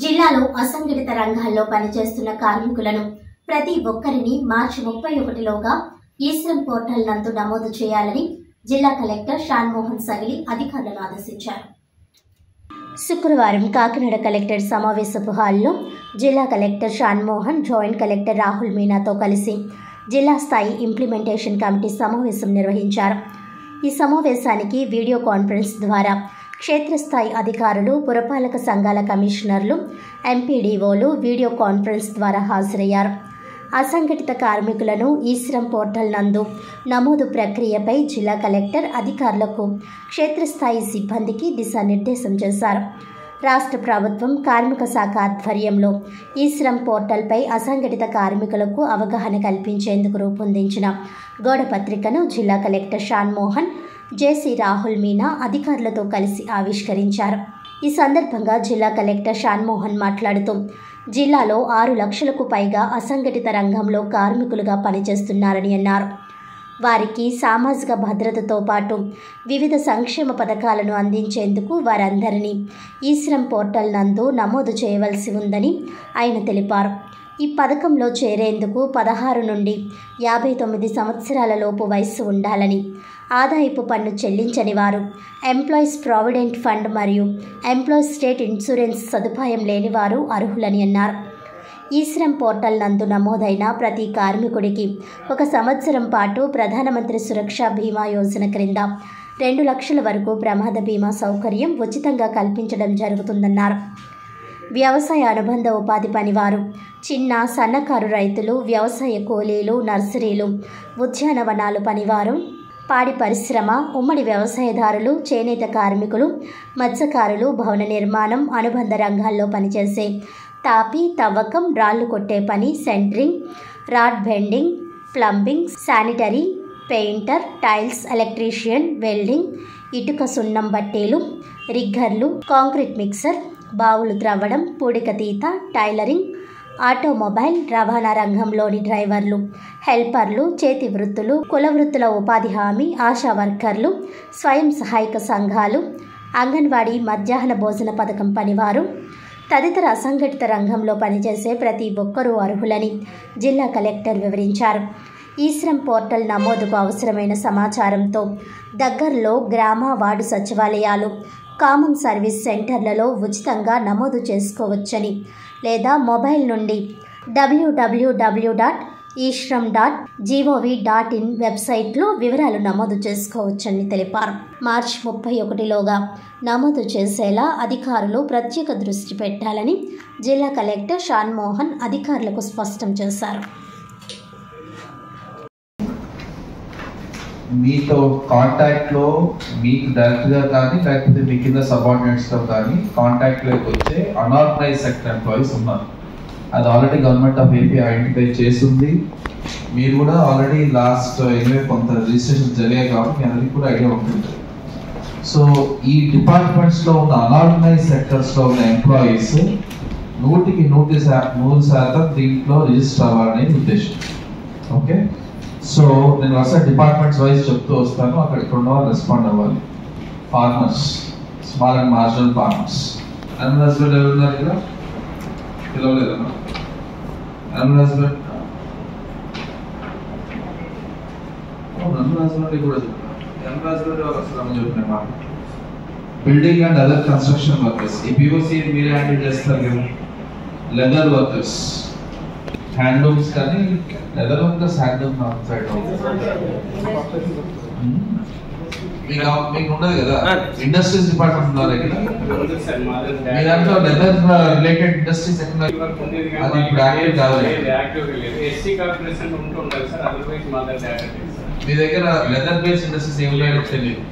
జిల్లాలో అసంఘటిత రంగాల్లో పనిచేస్తున్న కార్మికులను ప్రతి ఒక్కరిని మార్చి 31లోగా ఈశ్రం పోర్టల్ నందు నమోదు చేయాలని జిల్లా కలెక్టర్ షాన్మోహన్ సగిలి అధికారులను ఆదేశించారు. శుక్రవారం కాకినాడ కలెక్టర్ సమావేశపు హాల్లో జిల్లా collector Shanmohan, joint collector Rahul మీనాతో కలిసి జిల్లా స్థాయి ఇంప్లిమెంటేషన్ కమిటీ సమావేశం నిర్వహించారు. ఈ సమావేశానికి వీడియో కాన్ఫరెన్స్ ద్వారా క్షేత్రస్థాయి అధికారులు, పురపాలక సంఘాల కమిషనర్లు, ఎంపీడీఓలు వీడియో కాన్ఫరెన్స్ ద్వారా హాజరయ్యారు. అసంఘటిత కార్మికులను ఈశ్రం పోర్టల్ నందు నమోదు ప్రక్రియపై జిల్లా కలెక్టర్ అధికారులకు, క్షేత్రస్థాయి సిబ్బందికి దిశానిర్దేశం చేశారు. రాష్ట్ర ప్రభుత్వం కార్మిక శాఖ ఆధ్వర్యంలో ఈశ్రం పోర్టల్పై అసంఘటిత కార్మికులకు అవగాహన కల్పించేందుకు రూపొందించిన గోడపత్రికను జిల్లా కలెక్టర్ షాన్మోహన్, జేసీ రాహుల్ మీనా అధికారులతో కలిసి ఆవిష్కరించారు. ఈ సందర్భంగా జిల్లా కలెక్టర్ షాన్మోహన్ మాట్లాడుతూ, జిల్లాలో 6 లక్షలకు పైగా అసంఘటిత రంగంలో కార్మికులుగా పనిచేస్తున్నారని అన్నారు. వారికి సామాజిక భద్రతతో పాటు వివిధ సంక్షేమ పథకాలను అందించేందుకు వారందరినీ ఈశ్రం పోర్టల్ నందు నమోదు చేయవలసి ఉందని ఆయన తెలిపారు. ఈ పథకంలో చేరేందుకు 16 నుండి 59 సంవత్సరాల లోపు వయస్సు ఉండాలని, ఆదాయపు పన్ను చెల్లించని వారు, ఎంప్లాయీస్ ప్రావిడెంట్ ఫండ్ మరియు ఎంప్లాయీస్ స్టేట్ ఇన్సూరెన్స్ సదుపాయం లేని వారు అర్హులని అన్నారు. ఈశ్రం పోర్టల్ నందు నమోదైన ప్రతి కార్మికుడికి 1 సంవత్సరం పాటు ప్రధానమంత్రి సురక్ష బీమా యోజన క్రింద 2 లక్షల వరకు ప్రమాద బీమా సౌకర్యం ఉచితంగా కల్పించడం జరుగుతుందన్నారు. వ్యవసాయ అనుబంధ ఉపాధి పనివారు, చిన్న సన్నకారు రైతులు, వ్యవసాయ కూలీలు, నర్సరీలు, ఉద్యానవనాలు పనివారు, పాడి పరిశ్రమ, ఉమ్మడి వ్యవసాయదారులు, చేనేత కార్మికులు, మత్స్యకారులు, భవన నిర్మాణం, అనుబంధ రంగాల్లో పనిచేసే తాపి, తవ్వకం, రాళ్లు కొట్టే పని, centering, rod bending, plumbing, sanitary, painter, tiles, electrician, welding, ఇటుక సున్నం బట్టీలు, రిగ్గర్లు, కాంక్రీట్ మిక్సర్, బావులు త్రవ్వడం, పూడిక తీత, టైలరింగ్, ఆటోమొబైల్, రవాణా రంగంలోని డ్రైవర్లు, హెల్పర్లు, చేతి వృత్తులు, కుల వృత్తుల ఉపాధి హామీ, ఆశా వర్కర్లు, స్వయం సహాయక సంఘాలు, అంగన్వాడీ మధ్యాహ్న భోజన పథకం పనివారు తదితర అసంఘటిత రంగంలో పనిచేసే ప్రతి ఒక్కరూ అర్హులని జిల్లా కలెక్టర్ వివరించారు. ఈశ్రం పోర్టల్ నమోదుకు అవసరమైన సమాచారంతో దగ్గరలో గ్రామ, వార్డు సచివాలయాలు, కామన్ సర్వీస్ సెంటర్లలో ఉచితంగా నమోదు చేసుకోవచ్చని, లేదా మొబైల్ నుండి www.ishram.gov.in వెబ్సైట్లో వివరాలు నమోదు చేసుకోవచ్చని తెలిపారు. మార్చి 31లోగా నమోదు చేసేలా అధికారులు ప్రత్యేక దృష్టి పెట్టాలని జిల్లా కలెక్టర్ షాన్మోహన్ అధికారులకు స్పష్టం చేశారు. మీతో కాంటాక్ట్లో మీకు డైరెక్ట్గా కానీ లేకపోతే మీ కింద సబార్డినేట్స్తో కానీ కాంటాక్ట్లోకి వచ్చే అనార్గనైజ్ సెక్టర్ ఎంప్లాయీస్ ఉన్నారు. అది already government of AP identify చేసింది. మీరు కూడా ఆల్రెడీ లాస్ట్ కొంత రిజిస్ట్రేషన్ జరిగాయి కాబట్టి మీ అందరికీ కూడా ఐడియా ఉంటుంది. సో ఈ డిపార్ట్మెంట్స్లో ఉన్న అనార్గనైజ్ సెక్టర్స్లో ఉన్న ఎంప్లాయీస్ 100% దీంట్లో రిజిస్టర్ అవ్వాలనేది ఉద్దేశం. ఓకే, సో నేను ఒకసారి డిపార్ట్మెంట్స్ వైజ్ చెప్తూ వస్తాను, అక్కడ ఉన్న వాళ్ళు రెస్పాండ్ అవ్వాలి. Farmers, small and marginal farmers. Animal husband ఎవరున్నారు ఇక్కడ? పిలవలేదమ్మా. అనిమల్ హస్బెండ్ కూడా చెప్తాను. అనిమల్ హస్బెండ్ అసలు చెప్పిన మాట. Building and other construction workers, ఈ పిఓసి మీరే హ్యాండిల్ చేస్తారు కదా. లెదర్ వర్కర్స్, హ్యాండ్లూమ్స్ కానీ leather workers handloom north side మీకు ఉండదు కదా. ఇండస్ట్రీస్ డిపార్ట్మెంట్ ఉన్నారు ఇక్కడ. మీ దాంట్లో లెదర్ రిలేటెడ్ ఇండస్ట్రీస్ ఎక్కడ? అది ఇప్పుడు యాక్టివ్ కాదు. మీ దగ్గర లెదర్ బేస్డ్ ఇండస్ట్రీస్ ఏమున్నాయో తెలియదు.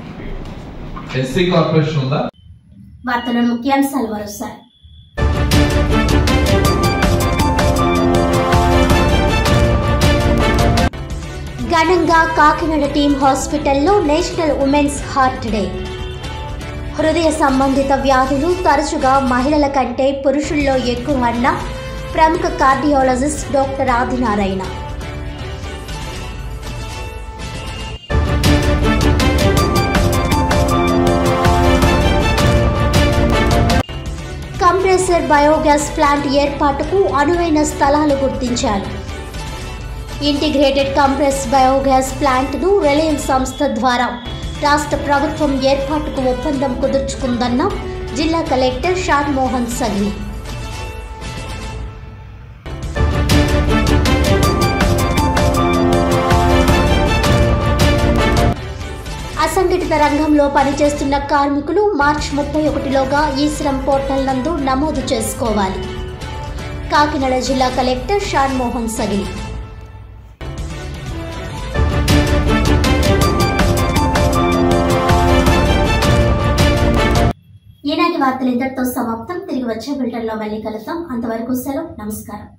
ఎస్సీ కార్పొరేషన్ ఉందా? వార్తల ముఖ్యాంశాలు మరోసారి. ఘనంగా కాకినాడ టీమ్ హాస్పిటల్లో నేషనల్ ఉమెన్స్ హార్ట్ డే. హృదయ సంబంధిత వ్యాధులు తరచుగా మహిళల కంటే పురుషుల్లో ఎక్కువ అన్న ప్రముఖ cardiologist doctor Adinarayana. Compressor biogas plant ఏర్పాటుకు అనువైన స్థలాలు గుర్తించారు. ఇంటిగ్రేటెడ్ కంప్రెస్ బయోగ్యాస్ ప్లాంట్ను రిలయన్స్ సంస్థ ద్వారా రాష్ట్ర ప్రభుత్వం ఏర్పాటుకు ఒప్పందం కుదుర్చుకుందన్న జిల్లా కలెక్టర్ షాన్ మోహన్ సగిలి. అసంఘటిత రంగంలో పనిచేస్తున్న కార్మికులు మార్చి 31లోగా ఈ శ్రమ్ పోర్టల్ నందు నమోదు చేసుకోవాలి. కాకినాడ జిల్లా కలెక్టర్ షాన్ మోహన్ సగిలి. ఈనాటి వార్తలు ఇంతటితో సమాప్తం. తిరిగి వచ్చే బులెటిన్లో మళ్ళీ కలుద్దాం. అంతవరకు సెలవు. నమస్కారం.